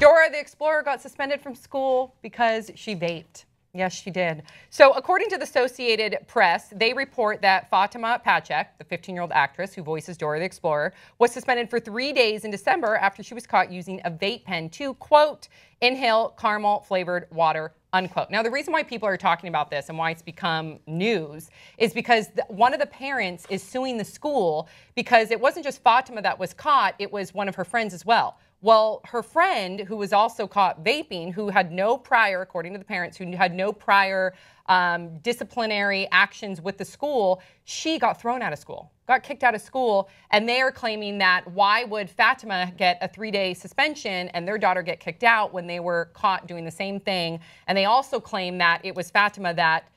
Dora the Explorer got suspended from school because she vaped. Yes, she did. So according to the Associated Press, they report that Fatima Pacek, the 15-year-old actress who voices Dora the Explorer, was suspended for 3 days in December after she was caught using a vape pen to, quote, inhale caramel-flavored water, unquote. Now, the reason why people are talking about this and why it's become news is because one of the parents is suing the school because it wasn't just Fatima that was caught, it was one of her friends as well. Well, her friend, who was also caught vaping, who had no prior, according to the parents, who had no prior disciplinary actions with the school, she got thrown out of school, got kicked out of school, and they are claiming that why would Fatima get a 3-day suspension and their daughter get kicked out when they were caught doing the same thing? And they also claim that it was Fatima that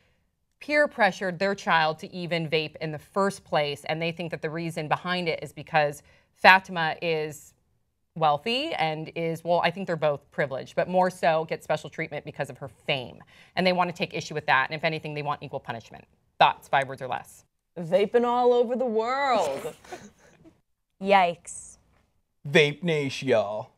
peer pressured their child to even vape in the first place, and they think that the reason behind it is because Fatima is wealthy and is, well, I think they're both privileged, but more so gets special treatment because of her fame. And they want to take issue with that. And if anything, they want equal punishment. Thoughts, 5 words or less? Vaping all over the world. Yikes. Vape Nation, y'all.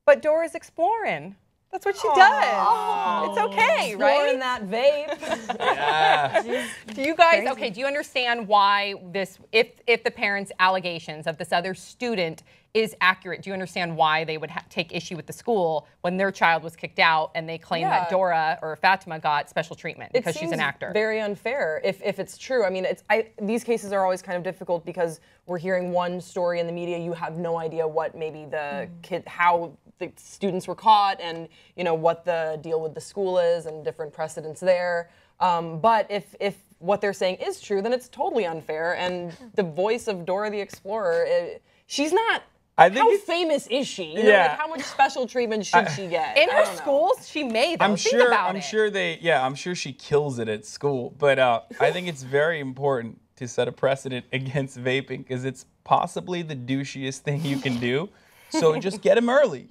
But Dora's exploring. That's what she does. It's okay, right? Exploring that vape. Yeah. Do you guys, okay, do you understand why this, if the parents' allegations of this other student is accurate, do you understand why they would take issue with the school when their child was kicked out and they claim that Dora or Fatima got special treatment because she's an actor? Very unfair if it's true. I mean, these cases are always kind of difficult because we're hearing one story in the media. You have no idea what maybe the how the students were caught and what the deal with the school is and different precedents there. But if what they're saying is true, then it's totally unfair. And the voice of Dora the Explorer, she's not. How famous is she? Like how much special treatment should she get? In her schools, she may though. I'm Think sure. about I'm it. sure I'm sure she kills it at school. But I think it's very important to set a precedent against vaping because it's possibly the douchiest thing you can do. So just get him early,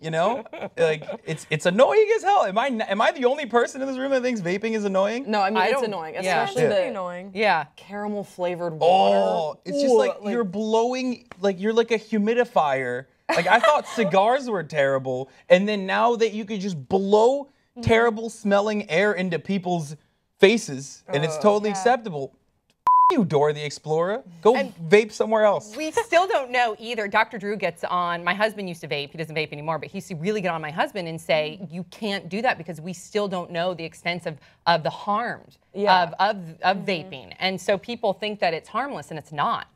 Like it's annoying as hell. Am I the only person in this room that thinks vaping is annoying? No, I mean it's annoying, especially the annoying. caramel flavored water. Oh, it's just like you're blowing, like you're like a humidifier. Like I thought cigars were terrible, and then now that you could just blow terrible smelling air into people's faces, and it's totally acceptable. You, Dora the Explorer. Go vape somewhere else. We still don't know either. Dr. Drew gets on, my husband used to vape, he doesn't vape anymore, but he used to really get on my husband and say, you can't do that because we still don't know the extent of the harms of vaping. And so people think that it's harmless and it's not.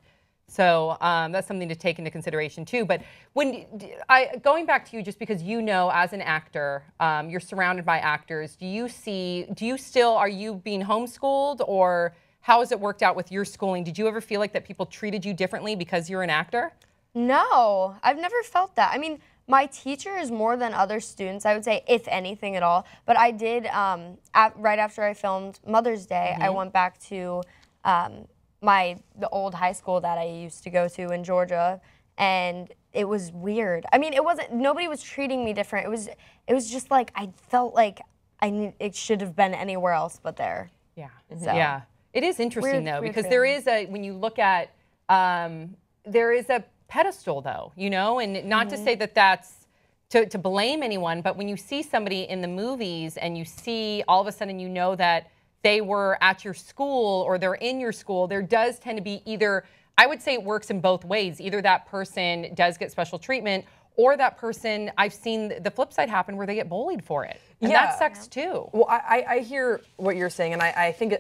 So that's something to take into consideration too. But going back to you, just because as an actor, you're surrounded by actors, are you being homeschooled or how has it worked out with your schooling? Did you ever feel like that people treated you differently because you're an actor? No, I've never felt that. I mean, my teacher is more than other students, I would say, if anything at all. But I did, right after I filmed Mother's Day, I went back to the old high school that I used to go to in Georgia, and it was weird. I mean, nobody was treating me different. It was just like I felt like it should have been anywhere else but there. Yeah. So. Yeah. It is interesting though, because there is when you look at, there is a pedestal though, and not to say that that's to blame anyone, but when you see somebody in the movies and you see all of a sudden that they were at your school or they're in your school, there does tend to be either, I would say it works in both ways. Either that person does get special treatment or that person, I've seen the flip side happen where they get bullied for it. And that sucks too. Well, I hear what you're saying, and I think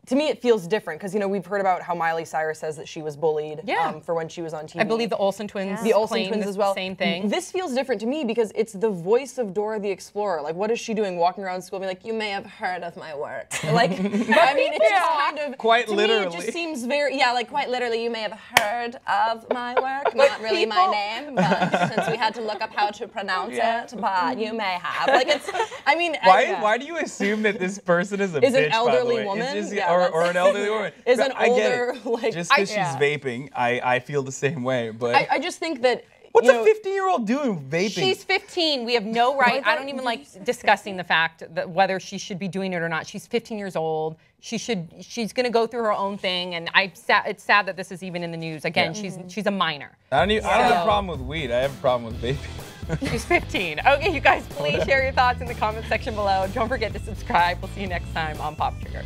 to me, it feels different because we've heard about how Miley Cyrus says that she was bullied for when she was on TV. I believe the Olsen twins, the Olsen twins as well. Same thing. This feels different to me because it's the voice of Dora the Explorer. Like, what is she doing, walking around school, being like, "You may have heard of my work." Like, I mean, it's just kind of quite literally. Me, it just seems very like quite literally. You may have heard of my work, not really my name, but since we had to look up how to pronounce it, but you may have. Like, it's. I mean, why do you assume that this person is a bitch, an elderly by the way? woman? It's just, or an elderly woman. Is an older just because she's vaping, I feel the same way. But I just think that What's a 15-year-old doing vaping? She's 15. We have no right. I don't even like discussing the fact that whether she should be doing it or not. She's 15 years old. She's going to go through her own thing, and it's sad that this is even in the news. Again, she's a minor. I don't have a problem with weed. I have a problem with vaping. She's 15. Okay, you guys, please share your thoughts in the comment section below. Don't forget to subscribe. We'll see you next time on Pop Trigger.